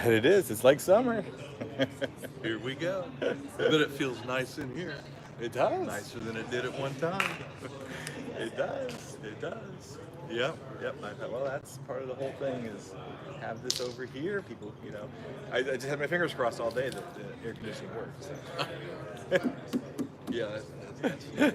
It is. It's like summer. Here we go. But it feels nice in here. It does. Nicer than it did at one time. It does. It does. Yep. Yep. I thought, well, that's part of the whole thing is have this over here. People, I just had my fingers crossed all day that the air conditioning works. Yeah, that's nice.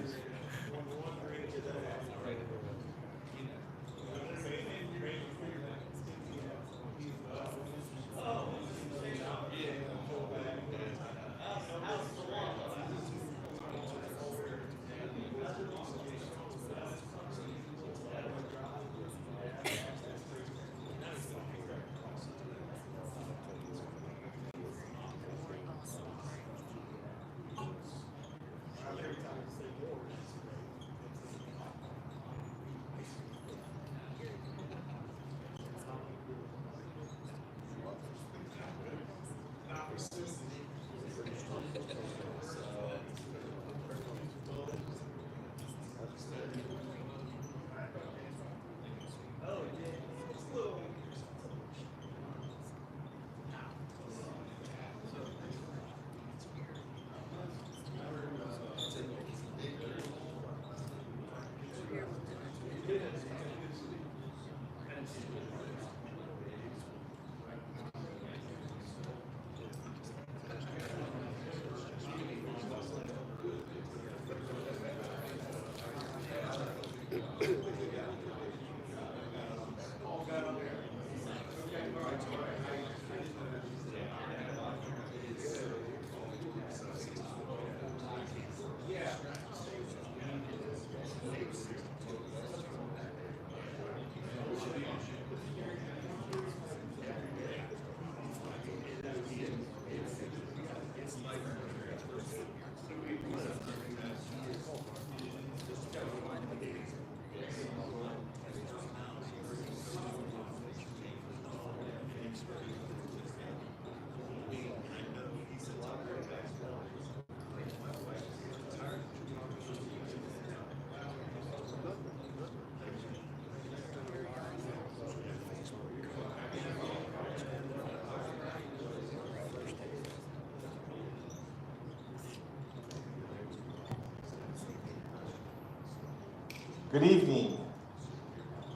Good evening.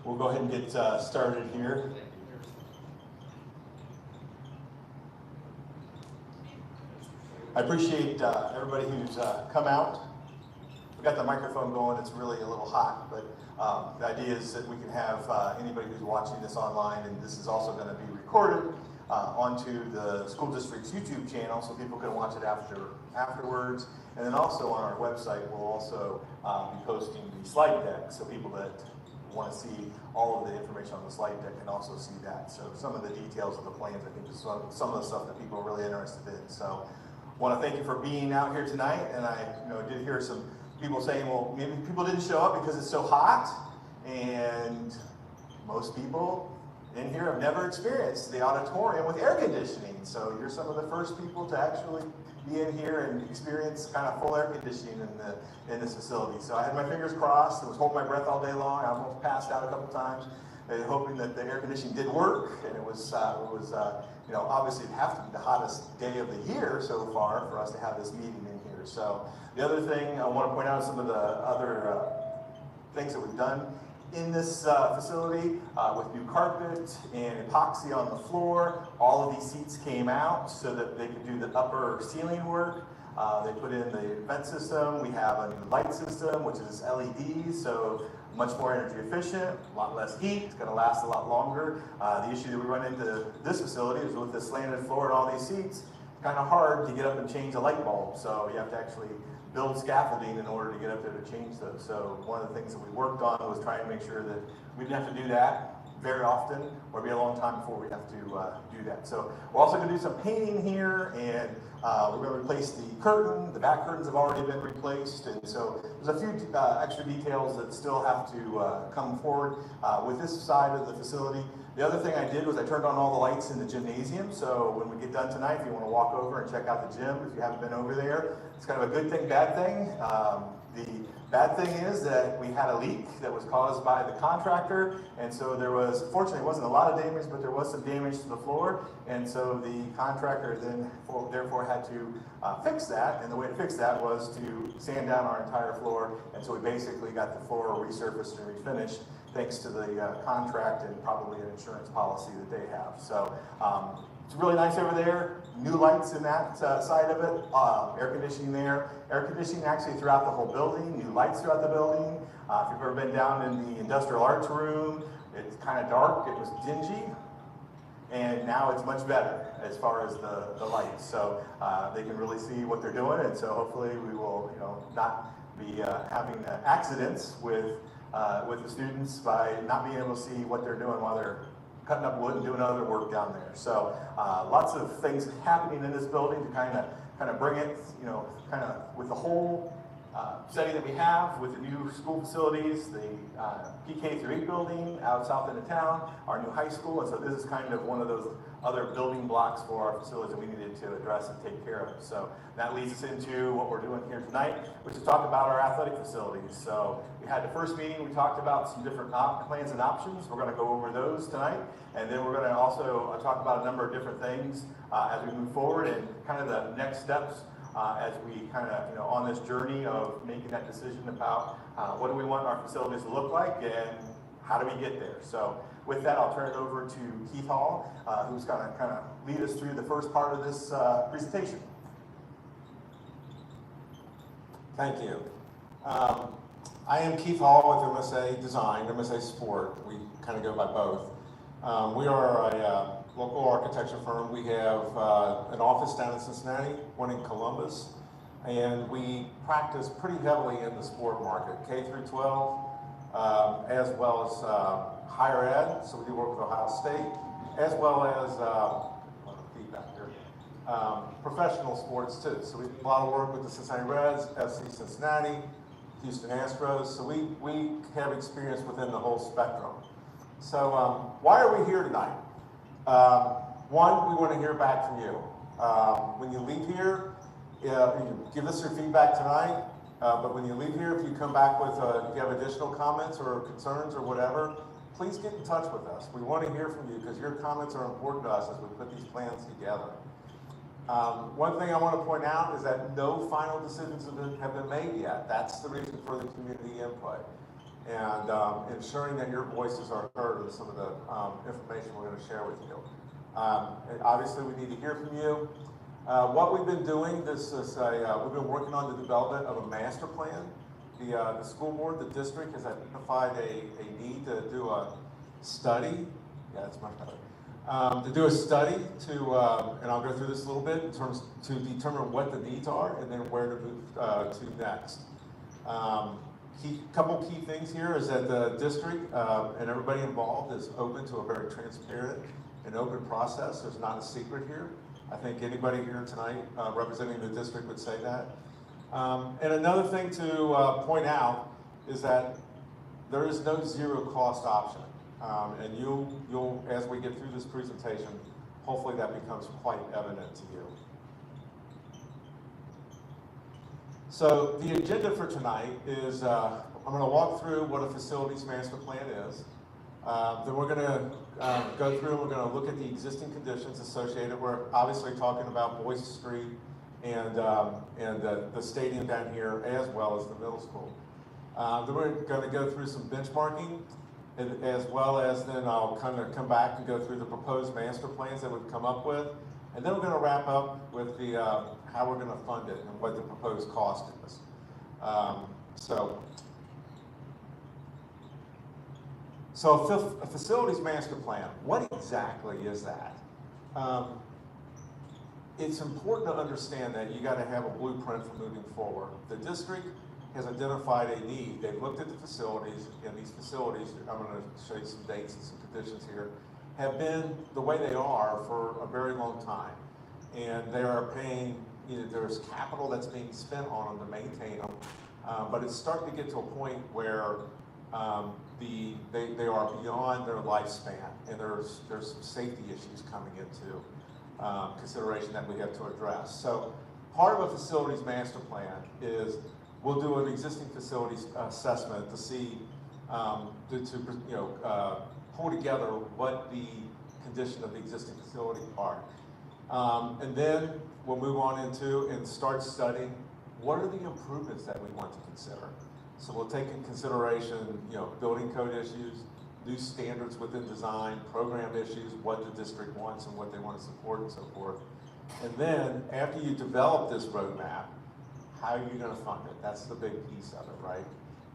We'll go ahead and get started here. I appreciate everybody who's come out. We got the microphone going. It's really a little hot, but the idea is that we can have anybody who's watching this online, and this is also going to be recorded onto the school district's YouTube channel, so people can watch it afterwards. And then also on our website, we'll also be posting the slide deck, so people that want to see all of the information on the slide deck can also see that. So some of the details of the plans, I think, is some of the stuff that people are really interested in. So I want to thank you for being out here tonight. And I did hear some people saying, well, maybe people didn't show up because it's so hot. And most people in here have never experienced the auditorium with air conditioning. So you're some of the first people to actually be in here and experience kind of full air conditioning in this facility. So I had my fingers crossed. I was holding my breath all day long. I almost passed out a couple times, hoping that the air conditioning did work. And it was obviously it'd have to be the hottest day of the year so far for us to have this meeting in here. So the other thing I want to point out is some of the other things that we've done in this facility with new carpet and epoxy on the floor. All of these seats came out so that they could do the upper ceiling work. They put in the vent system. We have a new light system, which is LEDs, so much more energy efficient, a lot less heat. It's going to last a lot longer. The issue that we run into this facility is with the slanted floor and all these seats, it's kind of hard to get up and change a light bulb. So you have to actually build scaffolding in order to get up there to change those. So one of the things that we worked on was trying to make sure that we didn't have to do that very often, or be a long time before we have to do that. So we're also going to do some painting here, and we're going to replace the curtain. The back curtains have already been replaced, and so there's a few extra details that still have to come forward with this side of the facility. The other thing I did was I turned on all the lights in the gymnasium, so when we get done tonight, if you want to walk over and check out the gym, if you haven't been over there, it's kind of a good thing, bad thing. The Bad thing is that we had a leak that was caused by the contractor, and so there was, fortunately, it wasn't a lot of damage, but there was some damage to the floor, and so the contractor then therefore had to fix that, and the way to fix that was to sand down our entire floor, and so we basically got the floor resurfaced and refinished thanks to the contract and probably an insurance policy that they have. So it's really nice over there. New lights in that side of it, air conditioning there. Air conditioning actually throughout the whole building, new lights throughout the building. If you've ever been down in the industrial arts room, it's kind of dark, it was dingy, and now it's much better as far as the lights. So they can really see what they're doing, and so hopefully we will not be having accidents with the students by not being able to see what they're doing while they're cutting up wood and doing other work down there. So lots of things happening in this building to kind of bring it, kind of with the whole setting that we have with the new school facilities, the PK through 8 building out south end of town, our new high school, and so this is kind of one of those other building blocks for our facilities that we needed to address and take care of. So that leads us into what we're doing here tonight, which is talk about our athletic facilities. So we had the first meeting, we talked about some different plans and options. We're going to go over those tonight, and then we're going to also talk about a number of different things as we move forward and kind of the next steps as we kind of, on this journey of making that decision about what do we want our facilities to look like and how do we get there. So with that, I'll turn it over to Keith Hall, who's going to kind of lead us through the first part of this presentation. Thank you. I am Keith Hall with MSA Design, MSA Sport. We kind of go by both. We are a local architecture firm. We have an office down in Cincinnati, one in Columbus, and we practice pretty heavily in the sport market, K through 12, as well as higher ed. So we do work with Ohio State, as well as feedback here, professional sports too. So we do a lot of work with the Cincinnati Reds, FC Cincinnati, Houston Astros. So we have experience within the whole spectrum. So why are we here tonight? One, we want to hear back from you. When you leave here, give us your feedback tonight, but when you leave here, if you come back with, if you have additional comments or concerns or whatever, please get in touch with us. We want to hear from you because your comments are important to us as we put these plans together. One thing I want to point out is that no final decisions have been made yet. That's the reason for the community input. And ensuring that your voices are heard is some of the information we're going to share with you. Obviously, we need to hear from you. What we've been doing, we've been working on the development of a master plan. The school board, the district has identified a need to do a study. Yeah, that's much better. To do a study and I'll go through this a little bit in terms to determine what the needs are and then where to move to next. Couple key things here is that the district and everybody involved is open to a very transparent and open process. There's not a secret here. I think anybody here tonight representing the district would say that. And another thing to point out is that there is no zero cost option. And you'll, as we get through this presentation, hopefully that becomes quite evident to you. So the agenda for tonight is I'm going to walk through what a facilities master plan is. Then we're going to go through and we're going to look at the existing conditions associated. We're obviously talking about Boyce Street and the stadium down here as well as the middle school. Then we're going to go through some benchmarking as well as then I'll kind of come back and go through the proposed master plans that we've come up with. And then we're going to wrap up with the how we're going to fund it and what the proposed cost is. So a facilities master plan, what exactly is that? It's important to understand that you got to have a blueprint for moving forward. The district has identified a need. They've looked at the facilities, and these facilities, I'm going to show you some dates and some conditions here, have been the way they are for a very long time. And they are paying, there's capital that's being spent on them to maintain them, but it's starting to get to a point where they are beyond their lifespan, and there's some safety issues coming into consideration that we have to address. So part of a facilities master plan is we'll do an existing facilities assessment to see, pull together what the condition of the existing facility are. And then we'll move on into and start studying what are the improvements that we want to consider. So we'll take in consideration, building code issues, new standards within design, program issues, what the district wants and what they want to support and so forth. And then after you develop this roadmap, how are you going to fund it? That's the big piece of it, right?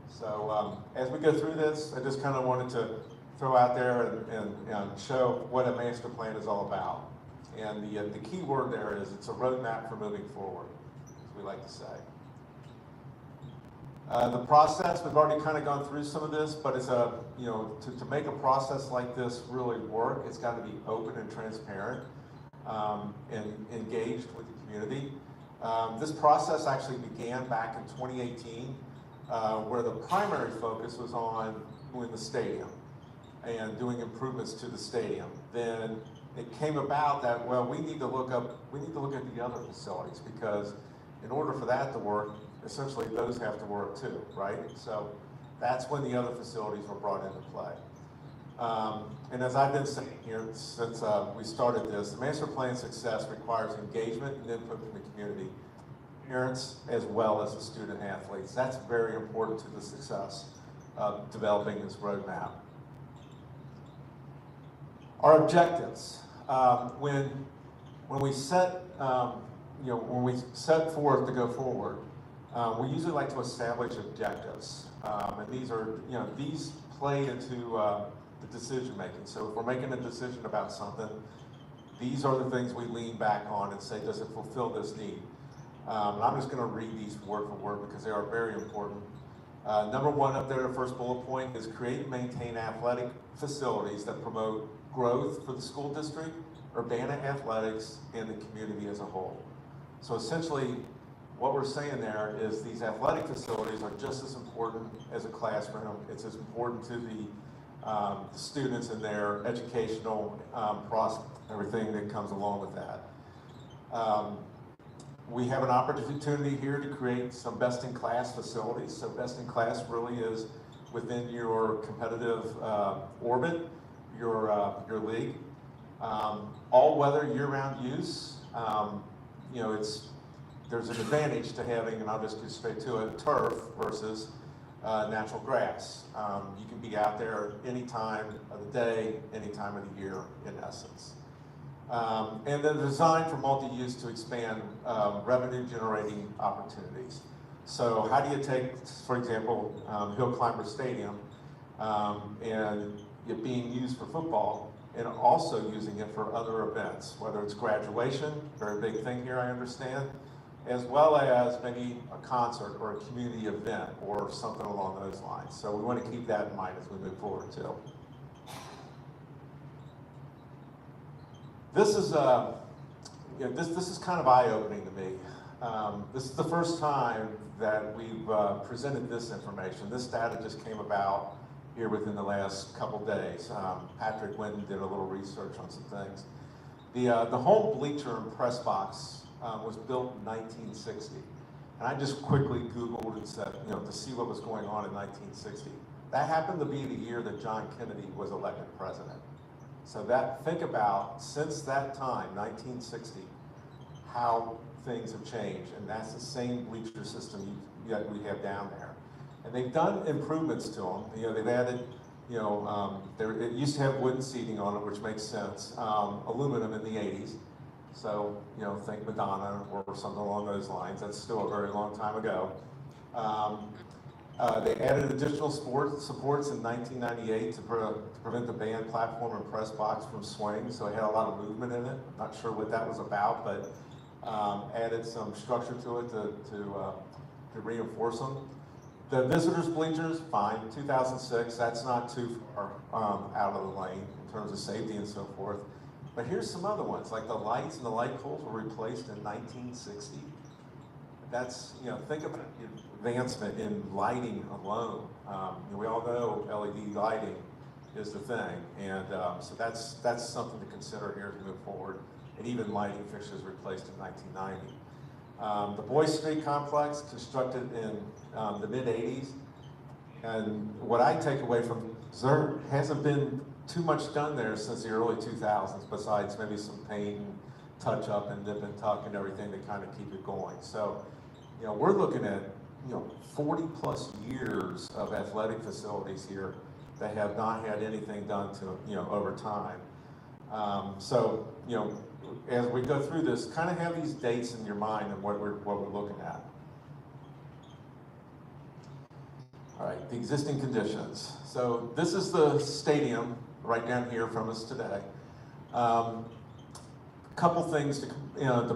So as we go through this, I just kind of wanted to throw out there and show what a master plan is all about. And the key word there is it's a roadmap for moving forward, as we like to say. The process, we've already kind of gone through some of this, but it's to make a process like this really work, it's got to be open and transparent and engaged with the community. This process actually began back in 2018, where the primary focus was on doing the stadium and doing improvements to the stadium. Then it came about that, well, we need to look at the other facilities, because in order for that to work, essentially those have to work too, right? So that's when the other facilities were brought into play. And as I've been saying here since we started this, the master plan success requires engagement and input from the community, parents as well as the student athletes. That's very important to the success of developing this roadmap. Our objectives. When we set forth to go forward, we usually like to establish objectives, and these play into the decision making. So if we're making a decision about something, these are the things we lean back on and say, does it fulfill this need? I'm just going to read these word for word because they are very important. Number one up there, the first bullet point, is create and maintain athletic facilities that promote growth for the school district, Urbana athletics, and the community as a whole. So essentially, what we're saying there is these athletic facilities are just as important as a classroom. It's as important to the students and their educational process, everything that comes along with that. We have an opportunity here to create some best-in-class facilities. So best-in-class really is within your competitive orbit, your league. All-weather, year-round use. There's an advantage to having, and I'll just get straight to it, turf versus natural grass. You can be out there any time of the day, any time of the year, in essence. And then designed for multi-use to expand revenue-generating opportunities. So how do you take, for example, Hill Climber Stadium, and it being used for football, and also using it for other events, whether it's graduation, very big thing here, I understand, as well as maybe a concert or a community event or something along those lines. So we want to keep that in mind as we move forward too. This is this is kind of eye-opening to me. This is the first time that we've presented this information. This data just came about here within the last couple days. Patrick went and did a little research on some things. The home bleacher and press box was built in 1960. And I just quickly Googled and said, to see what was going on in 1960. That happened to be the year that John Kennedy was elected president. So think about, since that time, 1960, how things have changed. And that's the same bleacher system that we have down there. And they've done improvements to them. They've added, it used to have wooden seating on it, which makes sense. Aluminum in the 80s. So, think Madonna or something along those lines. That's still a very long time ago. They added additional supports in 1998 to prevent the band platform and press box from swaying, so it had a lot of movement in it. Not sure what that was about, but added some structure to it to reinforce them. The visitors bleachers, fine, 2006, that's not too far out of the lane in terms of safety and so forth. But here's some other ones, like the lights and the light poles were replaced in 1960. That's, think about the advancement in lighting alone. We all know LED lighting is the thing, and so that's something to consider here as we move forward. And even lighting fixtures replaced in 1990. The Boyce Street complex, constructed in the mid-'80s. And what I take away from there hasn't been too much done there since the early 2000s, besides maybe some paint and touch up and nip and tuck and everything to kind of keep it going. So, you know, we're looking at, 40 plus years of athletic facilities here that have not had anything done to, over time. So, as we go through this, kind of have these dates in your mind and what we're looking at. All right, the existing conditions. So this is the stadium right down here from us today. Couple things to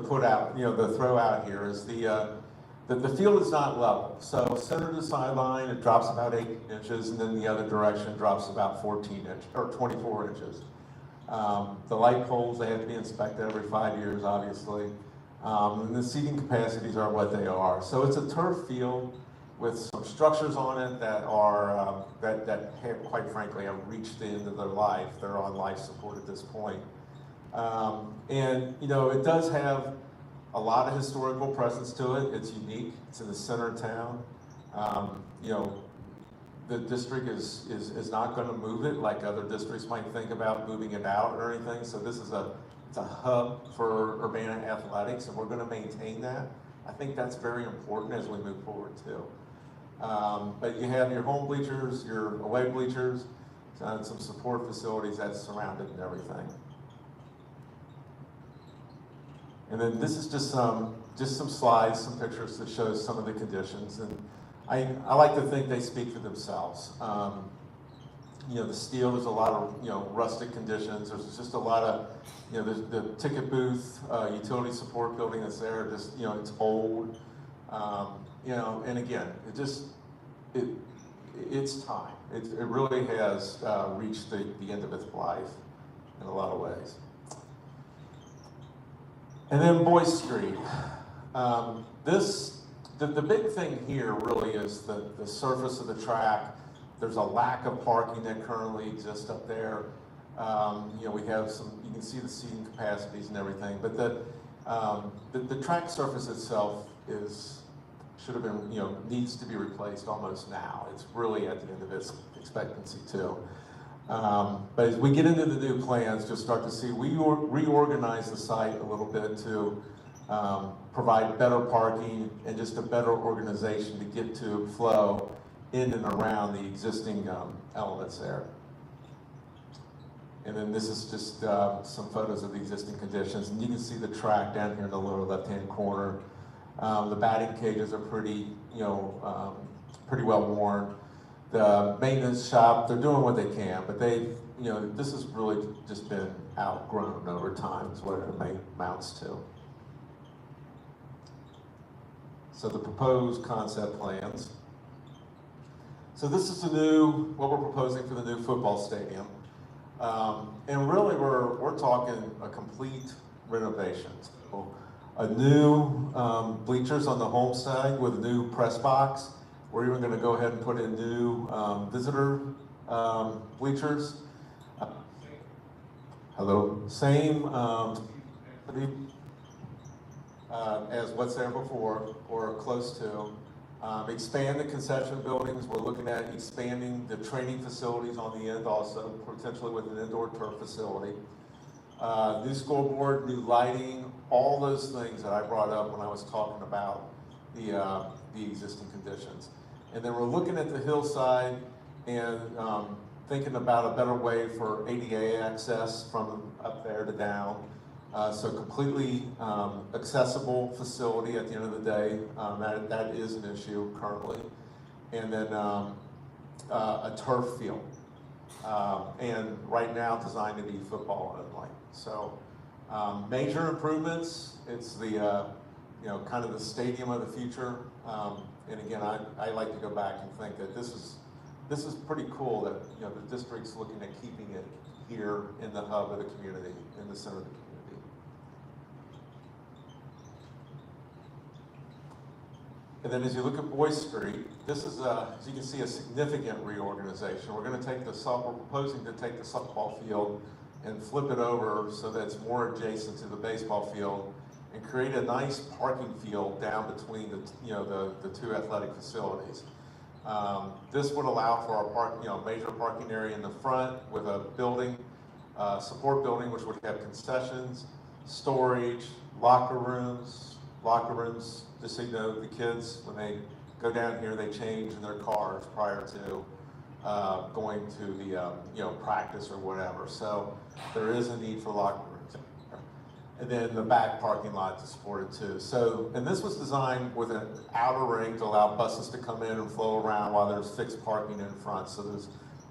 put out, to throw out here is the field is not level. So center to sideline, it drops about 8 inches, and then the other direction drops about 14 inches or 24 inches. The light poles, they have to be inspected every 5 years, obviously. And the seating capacities are what they are. So it's a turf field with some structures on it that are, that have, quite frankly, have reached the end of their life. They're on life support at this point. And, it does have a lot of historical presence to it. It's unique. It's in the center of town. The district is not going to move it like other districts might think about moving it out or anything. So this is it's a hub for Urbana athletics, and we're going to maintain that. I think that's very important as we move forward too. But you have your home bleachers, your away bleachers, and some support facilities that's surrounded and everything. And then this is just some slides, some pictures that shows some of the conditions. And I like to think they speak for themselves. The steel, there's a lot of, rustic conditions. There's just a lot of, the ticket booth, utility support building that's there, just, it's old. And again, it's time. It really has reached the end of its life in a lot of ways. And then Boyce Street. The big thing here really is the surface of the track. There's a lack of parking that currently exists up there. We have you can see the seating capacities and everything, but the track surface itself should have been, needs to be replaced almost now. It's really at the end of its expectancy too. But as we get into the new plans, you'll start to see we reorganize the site a little bit to provide better parking and just a better organization to get to flow in and around the existing elements there. And then this is just some photos of the existing conditions. And you can see the track down here in the lower left-hand corner. The batting cages are pretty well worn. The maintenance shop, they're doing what they can, but this has really just been outgrown over time is what it amounts to. So the proposed concept plans. So this is what we're proposing for the new football stadium. And really we're talking a complete renovation. So a new bleachers on the home side with a new press box. We're even going to go ahead and put in new visitor bleachers. Hello. Same as what's there before, or close to. Expand the concession buildings. We're looking at expanding the training facilities on the end also, potentially with an indoor turf facility. New scoreboard, new lighting, all those things that I brought up when I was talking about the existing conditions. And then we're looking at the hillside and thinking about a better way for ADA access from up there to down. So completely accessible facility at the end of the day. That is an issue currently. And then a turf field. And right now designed to be football only. So major improvements. It's the kind of the stadium of the future. And again, I like to go back and think that this is pretty cool that the district's looking at keeping it here in the hub of the community, in the center of the community. And then as you look at Boyce Street, this is, as you can see, a significant reorganization. We're proposing to take the softball field and flip it over so that it's more adjacent to the baseball field and create a nice parking field down between the two athletic facilities. This would allow for a major parking area in the front with a building, support building, which would have concessions, storage, locker rooms, just so you know, the kids, when they go down here, they change in their cars prior to going to the practice or whatever. So there is a need for locker rooms. And then the back parking lot to support it too. So, and this was designed with an outer ring to allow buses to come in and flow around while there's fixed parking in front. So there's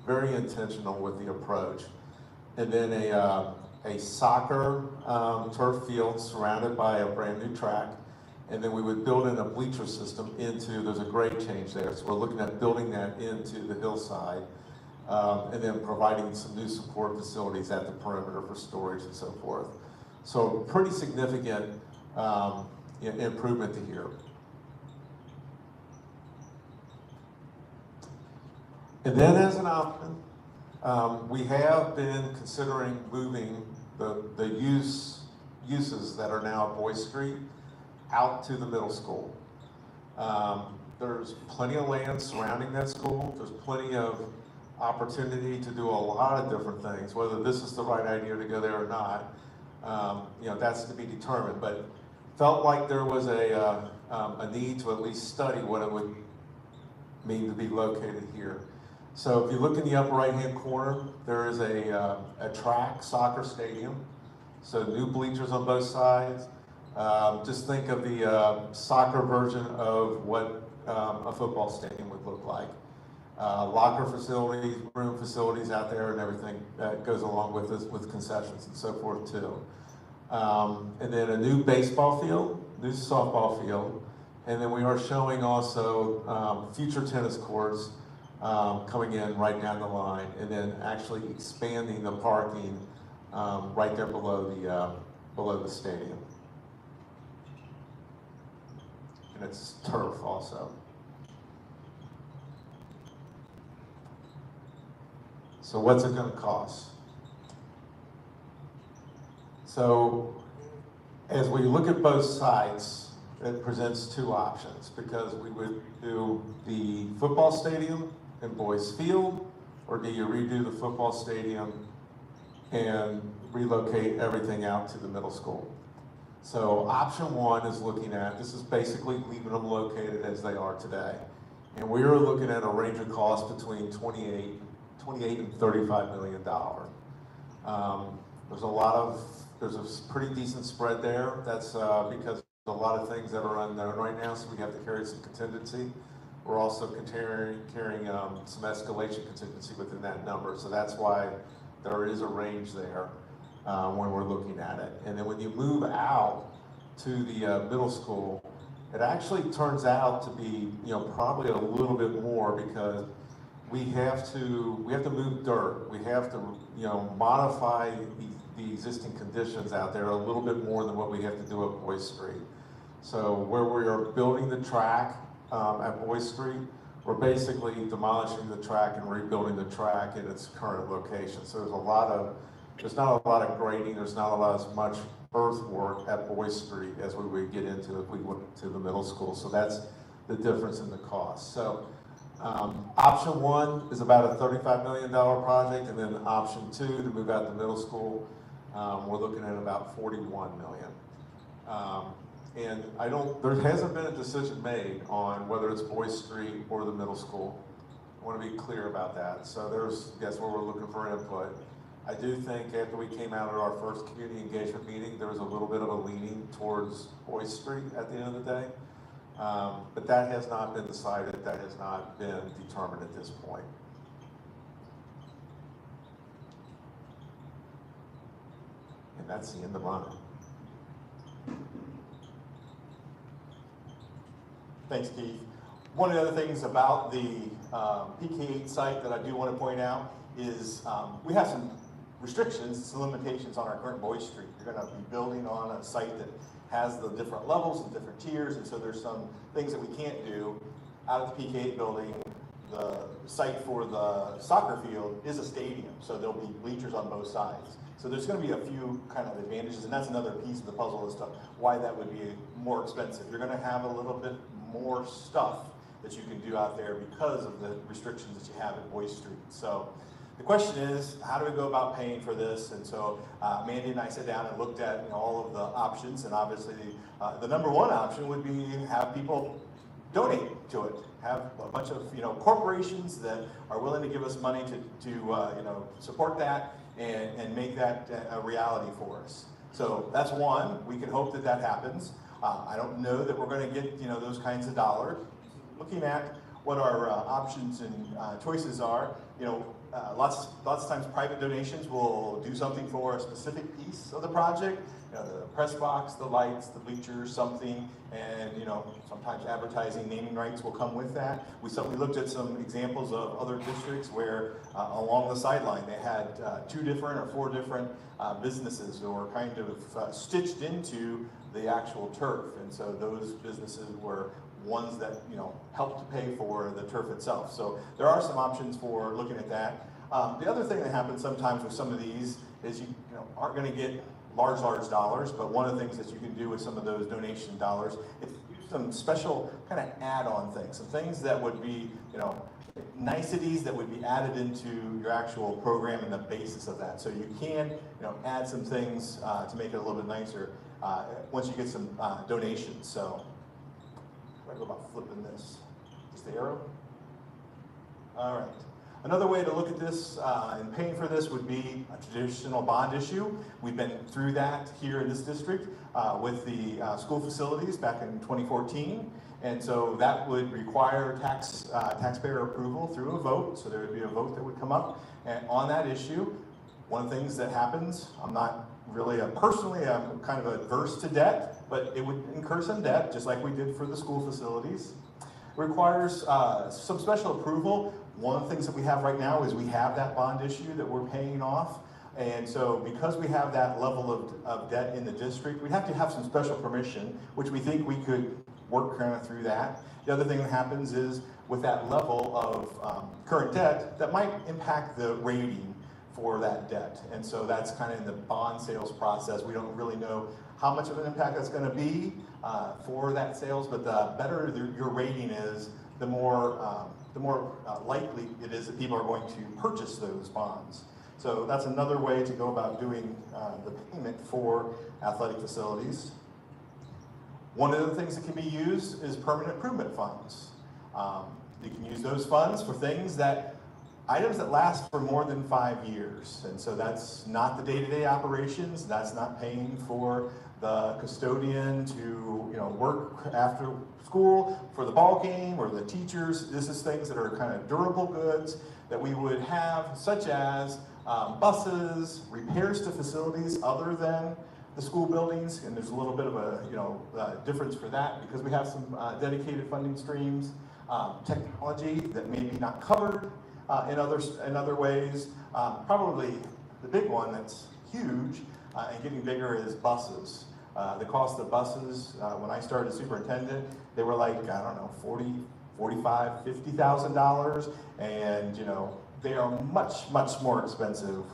very intentional with the approach. And then a soccer turf field surrounded by a brand new track. And then we would build in a bleacher system there's a grade change there. So we're looking at building that into the hillside. And then providing some new support facilities at the perimeter for storage and so forth. So pretty significant improvement to here. And then as an option, we have been considering moving the uses that are now at Boyce Street out to the middle school. There's plenty of land surrounding that school. There's plenty of opportunity to do a lot of different things. Whether this is the right idea to go there or not, that's to be determined. But felt like there was a need to at least study what it would mean to be located here. So if you look in the upper right-hand corner, there is a track soccer stadium. So new bleachers on both sides. Just think of the soccer version of what a football stadium would look like. Locker facilities, room facilities out there, and everything that goes along with this, with concessions and so forth too. And then a new baseball field, new softball field, and then we are showing also future tennis courts coming in right down the line, and then actually expanding the parking right there below the stadium. And it's turf also. So what's it going to cost? So as we look at both sites, it presents two options, because we would do the football stadium in Boyce Field, or do you redo the football stadium and relocate everything out to the middle school? So option one is looking at, this is basically leaving them located as they are today. And we are looking at a range of costs between 28 and $35 million. There's a pretty decent spread there. That's because a lot of things that are unknown right now, so we have to carry some contingency. We're also carrying some escalation contingency within that number. So that's why there is a range there when we're looking at it. And then when you move out to the middle school, it actually turns out to be probably a little bit more, because we have to move dirt. We have to modify the existing conditions out there a little bit more than what we have to do at Boyce Street. So where we are building the track at Boyce Street, we're basically demolishing the track and rebuilding the track in its current location. So there's not a lot of grading, there's not as much earthwork at Boyce Street as we would get into if we went to the middle school. So that's the difference in the cost. So option one is about a $35 million project, and then option two to move out the middle school, we're looking at about $41 million. And there hasn't been a decision made on whether it's Boyce Street or the middle school. I want to be clear about that. So that's where we're looking for input. I do think after we came out at our first community engagement meeting, there was a little bit of a leaning towards Boyce Street at the end of the day. But that has not been decided, that has not been determined at this point. And that's the end of mine. Thanks, Keith. One of the other things about the PK8 site that I do want to point out is we have some restrictions, some limitations on our current Boyce Street. You're going to be building on a site that has the different levels and different tiers, and so there's some things that we can't do out of the PK8 building. The site for the soccer field is a stadium, so there'll be bleachers on both sides. So there's going to be a few kind of advantages, and that's another piece of the puzzle as to why that would be more expensive. You're going to have a little bit more stuff that you can do out there because of the restrictions that you have at Boyce Street. So the question is, how do we go about paying for this? And so Mandy and I sat down and looked at all of the options, and obviously the number one option would be have people donate to it. Have a bunch of corporations that are willing to give us money to support that and make that a reality for us. So that's one. We can hope that that happens. I don't know that we're going to get those kinds of dollars. Looking at what our options and choices are, lots of times private donations will do something for a specific piece of the project. The press box, the lights, the bleachers, something, and sometimes advertising, naming rights will come with that. We looked at some examples of other districts where along the sideline they had 2 different or 4 different businesses that were kind of stitched into the actual turf, and so those businesses were ones that helped to pay for the turf itself. So there are some options for looking at that. The other thing that happens sometimes with some of these is you aren't going to get large dollars, but one of the things that you can do with some of those donation dollars is use some special kind of add-on things, some things that would be niceties that would be added into your actual program and the basis of that. So you can add some things to make it a little bit nicer once you get some donations. So how do I go about flipping this? Just the arrow? All right. Another way to look at this and paying for this would be a traditional bond issue. We've been through that here in this district with the school facilities back in 2014. And so that would require taxpayer approval through a vote. So there would be a vote that would come up and on that issue. One of the things that happens, I'm not really personally, I'm kind of adverse to debt, but it would incur some debt, just like we did for the school facilities. It requires some special approval. One of the things that we have right now is we have that bond issue that we're paying off. And so because we have that level of debt in the district, we have to have some special permission, which we think we could work kind of through that. The other thing that happens is with that level of current debt, that might impact the rating for that debt. And so that's kind of in the bond sales process. We don't really know how much of an impact that's going to be for that sales, but the better your rating is, the more likely it is that people are going to purchase those bonds. So that's another way to go about doing the payment for athletic facilities. One of the things that can be used is permanent improvement funds. You can use those funds for items that last for more than 5 years. And so that's not the day-to-day operations. That's not paying for the custodian to work after school for the ball game or the teachers. This is things that are kind of durable goods that we would have, such as buses, repairs to facilities other than the school buildings, and there's a little bit of a difference for that because we have some dedicated funding streams, technology that may be not covered in other ways. Probably the big one that's huge and getting bigger is buses. The cost of buses, when I started as superintendent, they were like, I don't know, $40,000, $45,000, $50,000, and they are much more expensive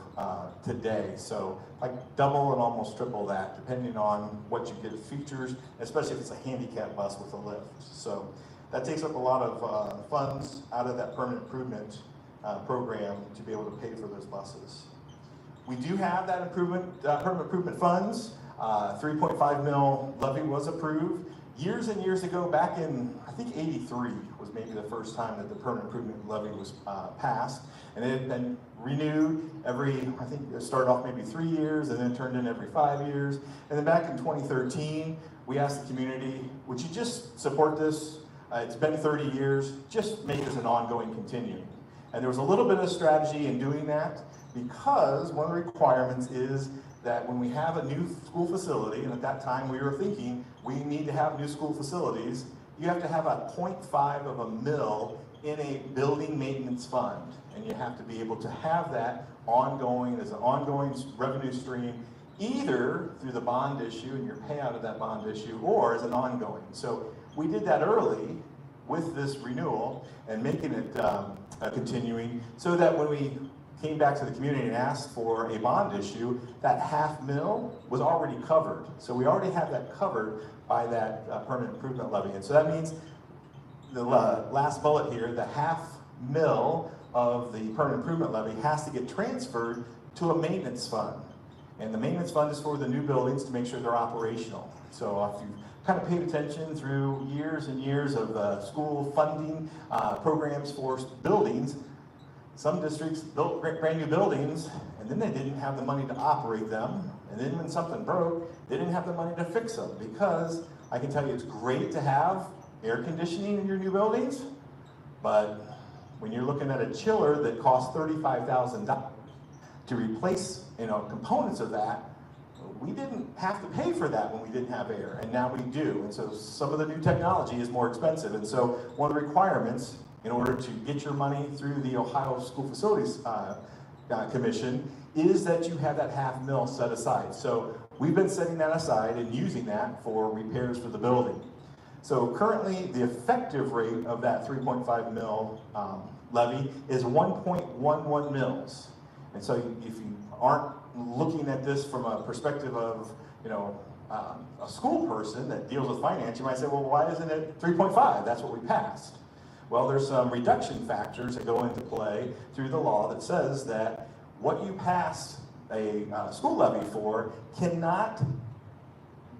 today. So like double and almost triple that, depending on what you get features, especially if it's a handicap bus with a lift. So that takes up a lot of funds out of that permanent improvement program to be able to pay for those buses. We do have that permanent improvement funds. 3.5 mil levy was approved years and years ago, back in, I think, '83 was maybe the first time that the permanent improvement levy was passed. And it had been renewed I think it started off maybe 3 years and then turned in every 5 years. And then back in 2013, we asked the community, would you just support this? It's been 30 years, just make this an ongoing continuing. And there was a little bit of strategy in doing that because one of the requirements is that when we have a new school facility, and at that time we were thinking we need to have new school facilities, you have to have a 0.5 of a mil in a building maintenance fund. And you have to be able to have that ongoing as an ongoing revenue stream, either through the bond issue and your payout of that bond issue, or as an ongoing. So we did that early with this renewal and making it continuing, so that when we came back to the community and asked for a bond issue, that $500,000 was already covered. So we already have that covered by that permanent improvement levy. And so that means the last bullet here, the $500,000 of the permanent improvement levy has to get transferred to a maintenance fund. And the maintenance fund is for the new buildings to make sure they're operational. So if you kind of paid attention through years and years of school funding programs for buildings, some districts built brand new buildings, and then they didn't have the money to operate them. And then when something broke, they didn't have the money to fix them. Because I can tell you it's great to have air conditioning in your new buildings, but when you're looking at a chiller that costs $35,000 to replace, components of that, we didn't have to pay for that when we didn't have air, and now we do. And so some of the new technology is more expensive. And so one of the requirements in order to get your money through the Ohio School Facilities Commission is that you have that $500,000 set aside. So we've been setting that aside and using that for repairs for the building. So currently, the effective rate of that $3.5 million levy is 1.11 mils. And so if you aren't looking at this from a perspective of, a school person that deals with finance, you might say, well, why isn't it 3.5? That's what we passed. Well, there's some reduction factors that go into play through the law that says that what you pass a school levy for cannot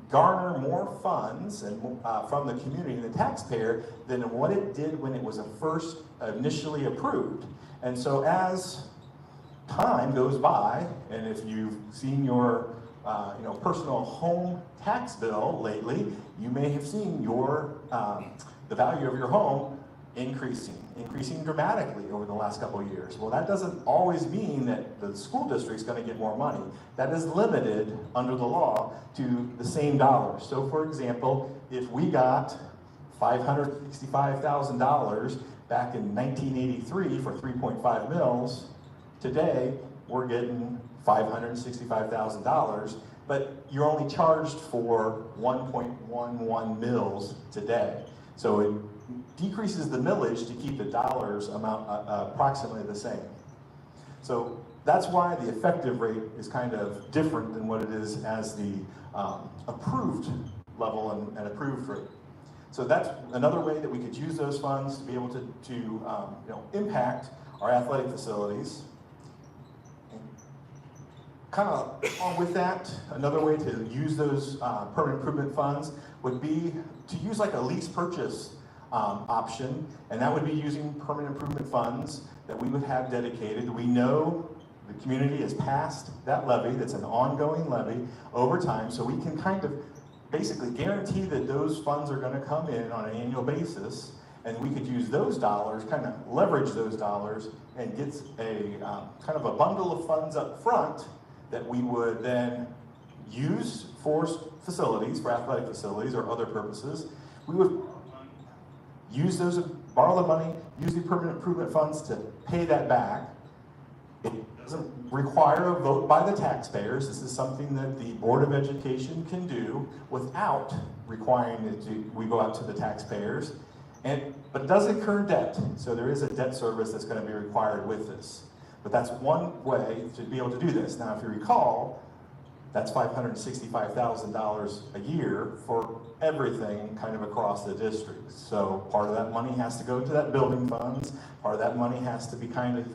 garner more funds from the community and the taxpayer than what it did when it was first initially approved. And so as time goes by, and if you've seen your personal home tax bill lately, you may have seen your the value of your home increasing dramatically over the last couple of years. Well, that doesn't always mean that the school district's going to get more money. That is limited under the law to the same dollars. So for example, if we got $565,000 back in 1983 for 3.5 mils, today we're getting $565,000, but you're only charged for 1.11 mils today. So it decreases the millage to keep the dollars amount approximately the same. So that's why the effective rate is kind of different than what it is as the approved level and approved rate. So that's another way that we could use those funds to be able to impact our athletic facilities. Kind of on with that, another way to use those permanent improvement funds would be to use like a lease purchase option, and that would be using permanent improvement funds that we would have dedicated. We know the community has passed that levy, that's an ongoing levy over time, so we can kind of basically guarantee that those funds are going to come in on an annual basis, and we could use those dollars, kind of leverage those dollars, and get a kind of a bundle of funds up front that we would then use for facilities, for athletic facilities or other purposes. We would use those, borrow the money, use the permanent improvement funds to pay that back. It doesn't require a vote by the taxpayers. This is something that the Board of Education can do without requiring that we go out to the taxpayers. But it does incur debt, so there is a debt service that's going to be required with this. But that's one way to be able to do this. Now, if you recall, that's $565,000 a year for everything kind of across the district. So part of that money has to go to that building funds. Part of that money has to be kind of,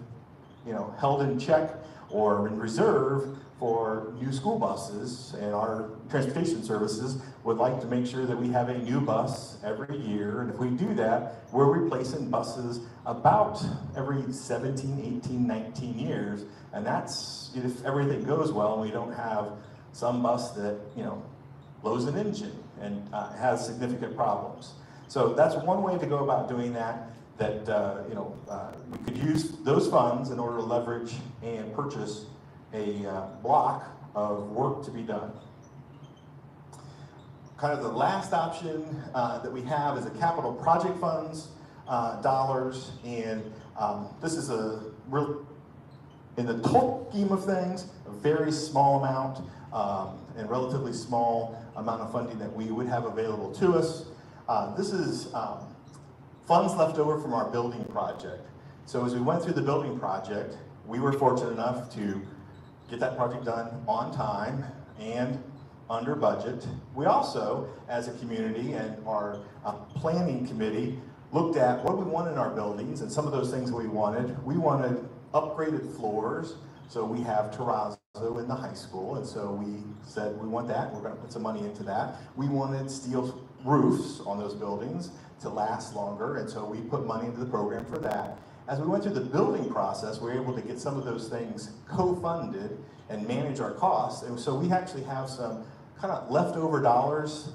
held in check or in reserve for new school buses. And our transportation services would like to make sure that we have a new bus every year. And if we do that, we're replacing buses about every 17, 18, 19 years. And that's if everything goes well and we don't have some bus that, blows an engine and has significant problems. So that's one way to go about doing that, we could use those funds in order to leverage and purchase a block of work to be done. Kind of the last option that we have is a capital project funds dollars, and this is in the total scheme of things, a very small amount and relatively small amount of funding that we would have available to us. This is funds left over from our building project. So as we went through the building project, we were fortunate enough to get that project done on time and under budget. We also, as a community and our planning committee, looked at what we wanted in our buildings, and some of those things we wanted. We wanted upgraded floors, so we have terrazzo in the high school, and so we said we want that, we're gonna put some money into that. We wanted steel roofs on those buildings to last longer, and so we put money into the program for that. As we went through the building process, we were able to get some of those things co-funded and manage our costs, and so we actually have some kind of leftover dollars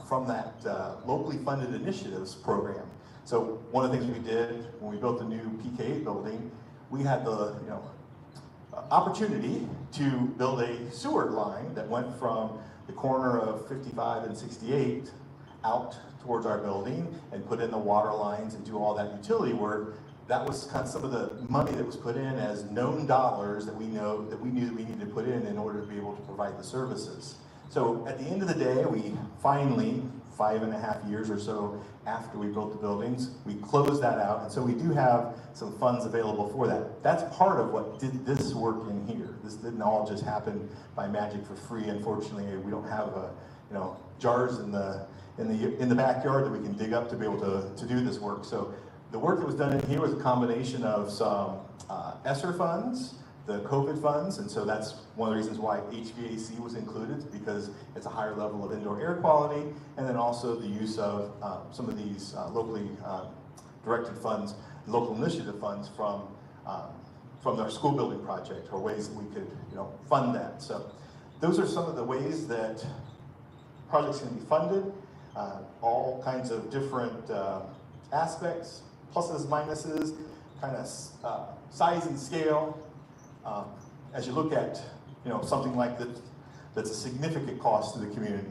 from that locally funded initiatives program. So one of the things we did when we built the new PK8 building, we had the opportunity to build a sewer line that went from the corner of 55 and 68 out towards our building and put in the water lines and do all that utility work. That was kind of some of the money that was put in as known dollars that we knew that we needed to put in order to be able to provide the services. So at the end of the day, we finally, 5.5 years or so after we built the buildings, we closed that out, and so we do have some funds available for that. That's part of what did this work in here. This didn't all just happen by magic for free. Unfortunately, we don't have jars in the backyard that we can dig up to be able to do this work. So the work that was done in here was a combination of some ESSER funds, the COVID funds, and so that's one of the reasons why HVAC was included, because it's a higher level of indoor air quality, and then also the use of some of these locally directed funds, local initiative funds from our school building project, or ways that we could fund that. So those are some of the ways that projects can be funded, all kinds of different aspects, pluses, minuses, kind of size and scale. As you look at something like that, that's a significant cost to the community.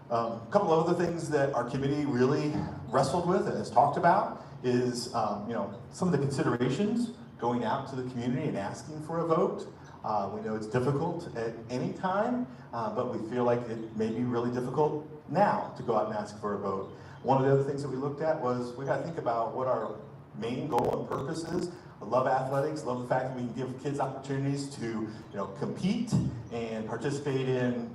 A couple of other things that our committee really wrestled with and has talked about is some of the considerations going out to the community and asking for a vote. We know it's difficult at any time, but we feel like it may be really difficult now to go out and ask for a vote. One of the other things that we looked at was we got to think about what our main goal and purpose is. I love athletics, love the fact that we can give kids opportunities to compete and participate in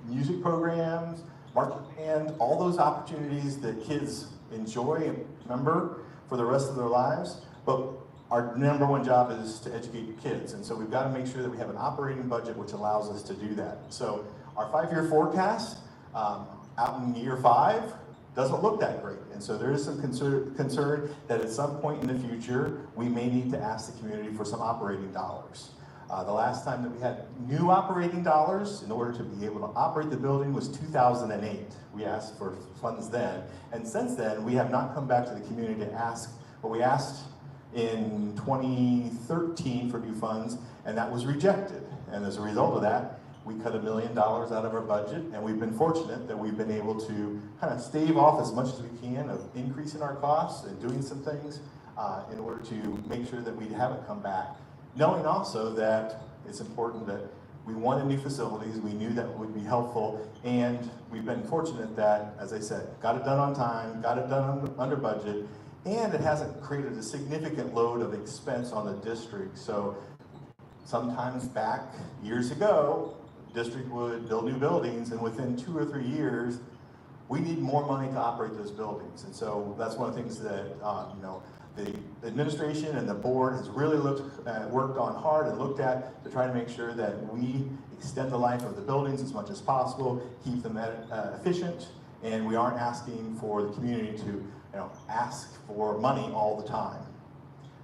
music programs, marching band, all those opportunities that kids enjoy and remember for the rest of their lives. But our number one job is to educate kids, and so we've got to make sure that we have an operating budget which allows us to do that. So our 5-year forecast out in year 5 doesn't look that great, and so there is some concern that at some point in the future we may need to ask the community for some operating dollars. The last time that we had new operating dollars in order to be able to operate the building was 2008. We asked for funds then, and since then we have not come back to the community to ask. But we asked in 2013 for new funds, and that was rejected. And as a result of that, we cut $1 million out of our budget, and we've been fortunate that we've been able to kind of stave off as much as we can of increasing our costs and doing some things in order to make sure that we haven't come back. Knowing also that it's important that we wanted new facilities, we knew that would be helpful, and we've been fortunate that, as I said, got it done on time, got it done under budget, and it hasn't created a significant load of expense on the district. So sometimes back years ago, district would build new buildings, and within 2 or 3 years, we need more money to operate those buildings. And so that's one of the things that the administration and the board has really worked on hard and looked at to try to make sure that we extend the life of the buildings as much as possible, keep them efficient, and we aren't asking for the community to ask for money all the time.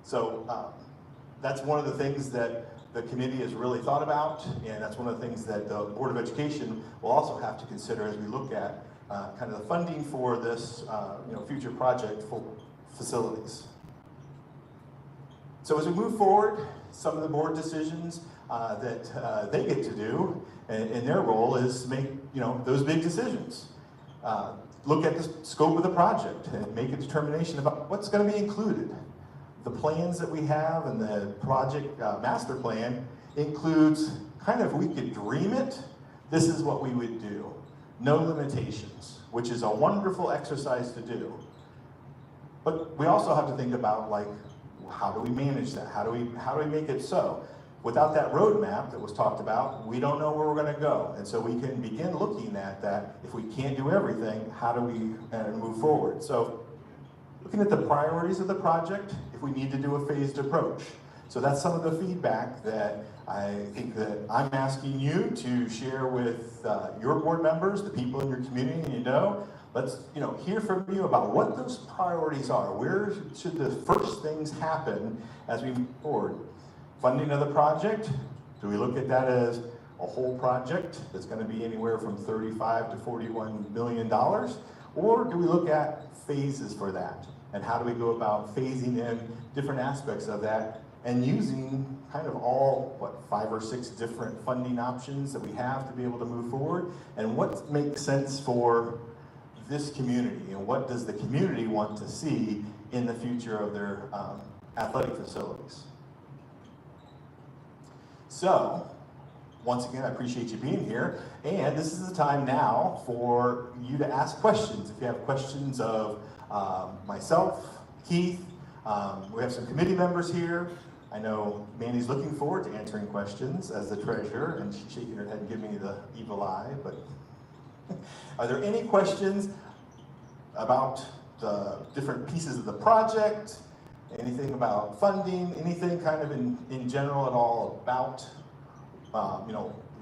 So that's one of the things that the committee has really thought about, and that's one of the things that the Board of Education will also have to consider as we look at kind of the funding for this future project for facilities. So as we move forward, some of the board decisions that they get to do in their role is to make those big decisions. Look at the scope of the project and make a determination about what's going to be included. The plans that we have and the project master plan includes kind of, we could dream it, this is what we would do. No limitations, which is a wonderful exercise to do. But we also have to think about, like, how do we manage that? How do we make it so? Without that roadmap that was talked about, we don't know where we're going to go. And so we can begin looking at that. If we can't do everything, how do we move forward? So looking at the priorities of the project, if we need to do a phased approach. So that's some of the feedback that I think that I'm asking you to share with your board members, the people in your community you know. Let's hear from you about what those priorities are. Where should the first things happen as we move forward? Funding of the project, do we look at that as a whole project that's going to be anywhere from $35 to $41 million? Or do we look at phases for that? And how do we go about phasing in different aspects of that and using kind of all, 5 or 6 different funding options that we have to be able to move forward? And what makes sense for this community? And what does the community want to see in the future of their athletic facilities? So, once again, I appreciate you being here, and this is the time now for you to ask questions. If you have questions of myself, Keith, we have some committee members here. I know Mandy's looking forward to answering questions as the treasurer, and she's shaking her head and giving me the evil eye, but are there any questions about the different pieces of the project? Anything about funding, anything kind of in general at all about,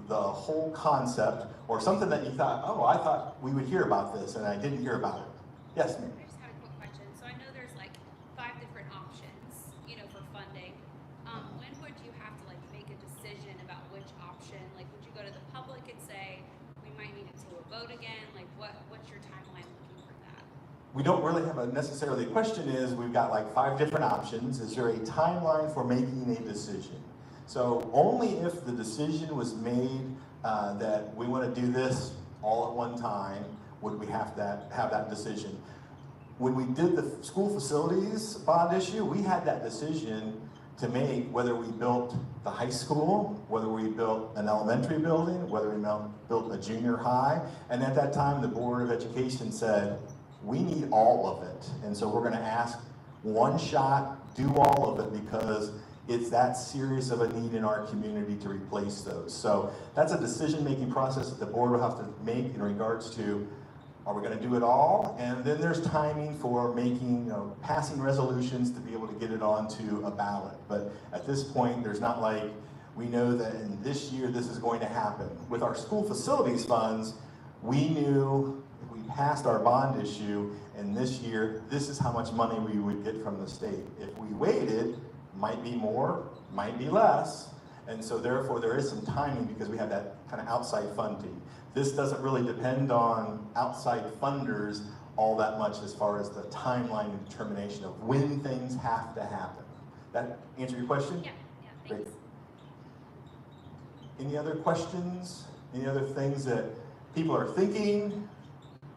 the whole concept, or something that you thought, oh, I thought we would hear about this and I didn't hear about it. Yes, ma'am. I just had a quick question. So I know there's like 5 different options, for funding. When would you have to make a decision about which option? Like, would you go to the public and say, we might need it to a vote again? Like, what's your timeline looking for that? We don't really have a necessarily, the question is, we've got 5 different options. Is there a timeline for making a decision? So only if the decision was made that we want to do this all at one time would we have that decision. When we did the school facilities bond issue, we had that decision to make whether we built the high school, whether we built an elementary building, whether we built a junior high. And at that time, the Board of Education said, we need all of it. And so we're going to ask one shot, do all of it, because it's that serious of a need in our community to replace those. So that's a decision-making process that the board will have to make in regards to, are we going to do it all? And then there's timing for making, passing resolutions to be able to get it onto a ballot. But at this point, there's not we know that in this year this is going to happen. With our school facilities funds, we knew if we passed our bond issue, and this year, this is how much money we would get from the state. If we waited, might be more, might be less, and so therefore there is some timing because we have that kind of outside funding. This doesn't really depend on outside funders all that much as far as the timeline and determination of when things have to happen. That answer your question? Yeah, thanks. Great. Any other questions? Any other things that people are thinking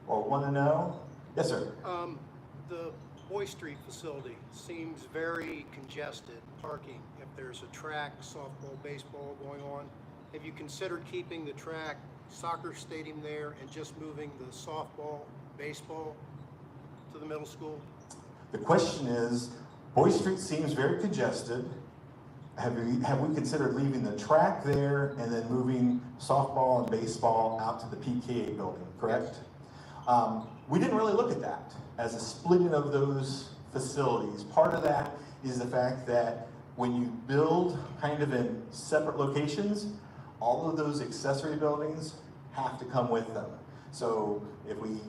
or want to know? Yes, sir. The Boy Street facility seems very congested, parking. If there's a track, softball, baseball going on, have you considered keeping the track, soccer stadium there and just moving the softball, baseball to the middle school? The question is, Boy Street seems very congested. Have we considered leaving the track there and then moving softball and baseball out to the PK8 building, correct? Yes. We didn't really look at that as a splitting of those facilities. Part of that is the fact that when you build kind of in separate locations, all of those accessory buildings have to come with them. So if we,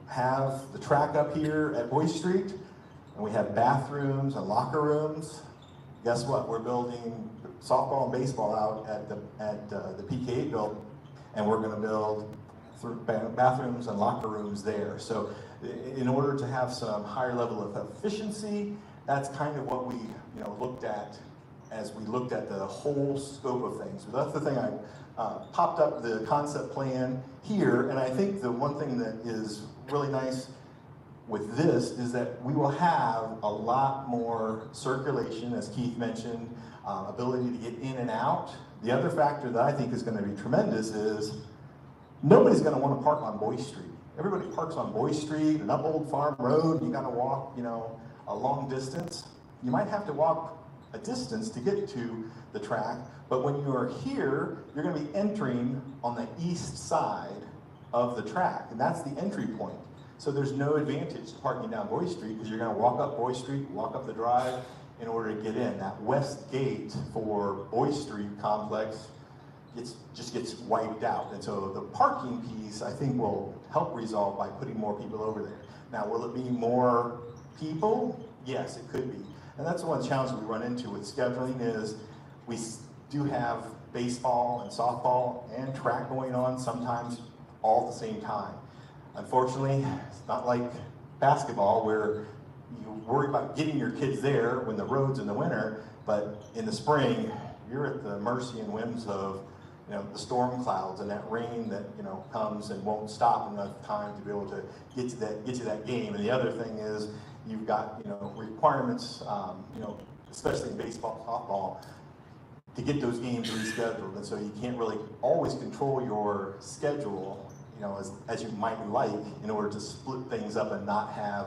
have the track up here at Boy Street, and we have bathrooms and locker rooms, guess what? We're building softball and baseball out at the PK8 building, and we're going to build bathrooms and locker rooms there. So in order to have some higher level of efficiency, that's kind of what we looked at as we looked at the whole scope of things. So that's the thing I popped up the concept plan here, and I think the one thing that is really nice with this is that we will have a lot more circulation, as Keith mentioned, ability to get in and out. The other factor that I think is going to be tremendous is nobody's going to want to park on Boy Street. Everybody parks on Boy Street and up Old Farm Road, and you got to walk, a long distance. you might have to walk a distance to get to the track, but when you are here, you're going to be entering on the east side of the track, and that's the entry point. So there's no advantage to parking down Boy Street because you're going to walk up Boy Street, walk up the drive in order to get in. That west gate for Boy Street complex just gets wiped out. And so the parking piece, I think, will help resolve by putting more people over there. Now, will it be more people? Yes, it could be. And that's one challenge we run into with scheduling is we do have baseball and softball and track going on sometimes all at the same time. Unfortunately, it's not like basketball where you worry about getting your kids there when the road's in the winter, but in the spring, you're at the mercy and whims of the storm clouds and that rain that comes and won't stop enough time to be able to get to that game. And the other thing is you've got requirements, especially in baseball, softball, to get those games rescheduled, and so you can't really always control your schedule, as you might like, in order to split things up and not have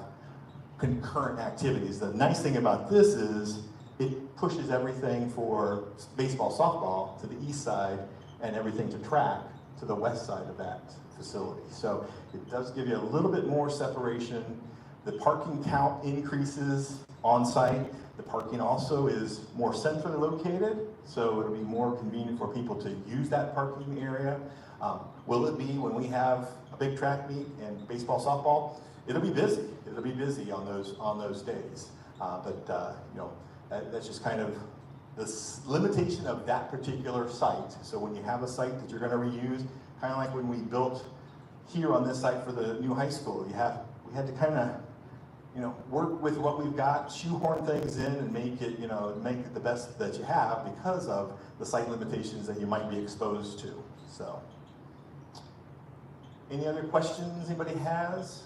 concurrent activities. The nice thing about this is it pushes everything for baseball, softball to the east side and everything to track to the west side of that facility. So it does give you a little bit more separation. The parking count increases on site. The parking also is more centrally located, so it'll be more convenient for people to use that parking area. Will it be when we have a big track meet and baseball, softball? It'll be busy. It'll be busy on those days. That's just kind of the limitation of that particular site. So when you have a site that you're going to reuse, kind of like when we built here on this site for the new high school, we had to kind of work with what we've got, shoehorn things in, and make it the best that you have because of the site limitations that you might be exposed to. So, any other questions anybody has?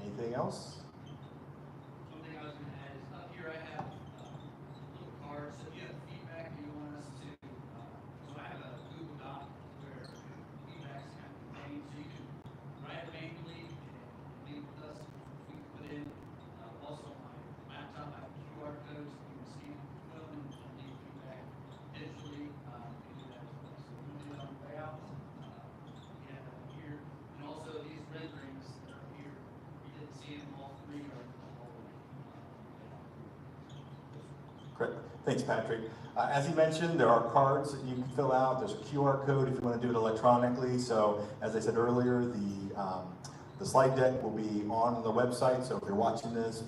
Anything else? One thing I was going to add is up here I have little cards. So if you have feedback and you want us to, so I have a Google Doc where feedback is kind of contained. So you can write it manually and leave with us. We can put in also my laptop, I have QR codes. You can scan the phone and leave feedback digitally. You can do that as well. So we do it on the way out. We have that here. And also these renderings that are here. You didn't see them all three or all the way. Great. Thanks, Patrick. As he mentioned, there are cards that you can fill out. There's a QR code if you want to do it electronically. So, as I said earlier, the slide deck will be on the website. So if you're watching this,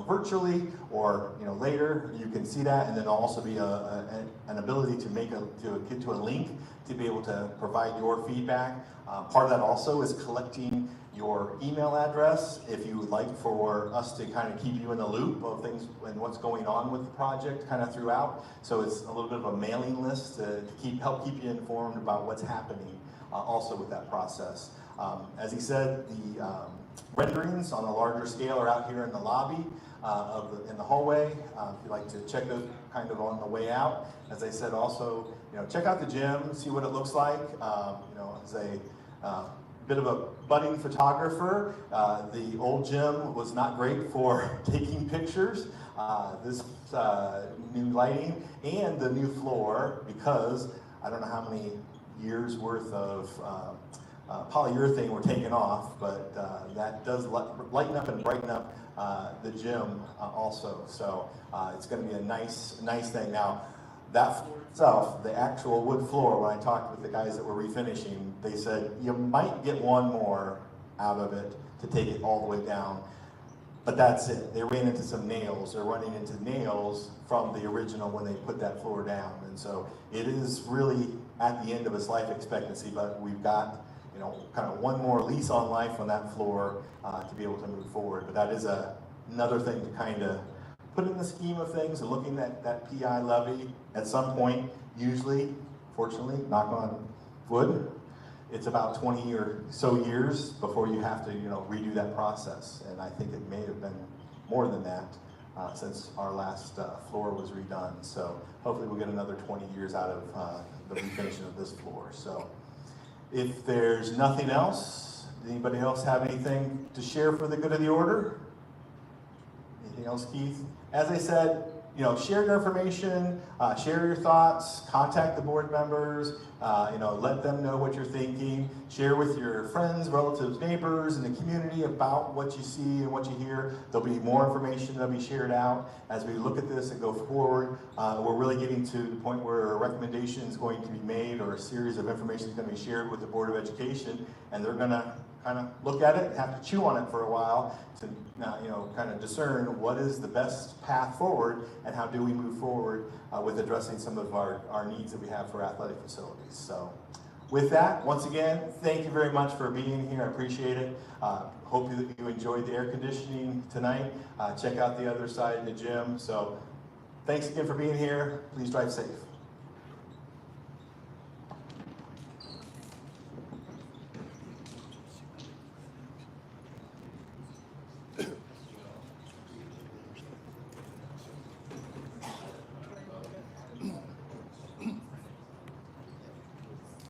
virtually or later, you can see that, and then there'll also be an ability to get to a link to be able to provide your feedback. Part of that also is collecting your email address if you would like for us to kind of keep you in the loop of things and what's going on with the project kind of throughout. So it's a little bit of a mailing list to help keep you informed about what's happening also with that process. As he said, the renderings on a larger scale are out here in the lobby in the hallway. If you'd like to check those kind of on the way out. As I said, also check out the gym, see what it looks like. As a bit of a budding photographer, the old gym was not great for taking pictures. This new lighting and the new floor, because I don't know how many years worth of polyurethane were taken off, but that does lighten up and brighten up the gym also. So it's going to be a nice thing. Now, that floor itself, the actual wood floor, when I talked with the guys that were refinishing, they said you might get one more out of it to take it all the way down. But that's it. They ran into some nails. They're running into nails from the original when they put that floor down. And so it is really at the end of its life expectancy, but we've got kind of one more lease on life on that floor to be able to move forward. But that is another thing to kind of put in the scheme of things, and looking at that PI levy at some point, usually, fortunately, knock on wood, it's about 20 or so years before you have to redo that process. And I think it may have been more than that since our last floor was redone. So hopefully we'll get another 20 years out of the refinishing of this floor. So if there's nothing else, Does anybody else have anything to share for the good of the order? Anything else, Keith? As I said, you know, share your information, share your thoughts, contact the board members, you know, let them know what you're thinking, share with your friends, relatives, neighbors in the community about what you see and what you hear. There'll be more information that'll be shared out as we look at this and go forward. We're really getting to the point where a recommendation is going to be made, or a series of information is going to be shared with the Board of Education, and they're going to kind of look at it and have to chew on it for a while to, you know, kind of discern what is the best path forward and how do we move forward with addressing some of our needs that we have for athletic facilities. So with that, once again, thank you very much for being here. I appreciate it. Hope that you enjoyed the air conditioning tonight. Check out the other side in the gym. So thanks again for being here. Please drive safe.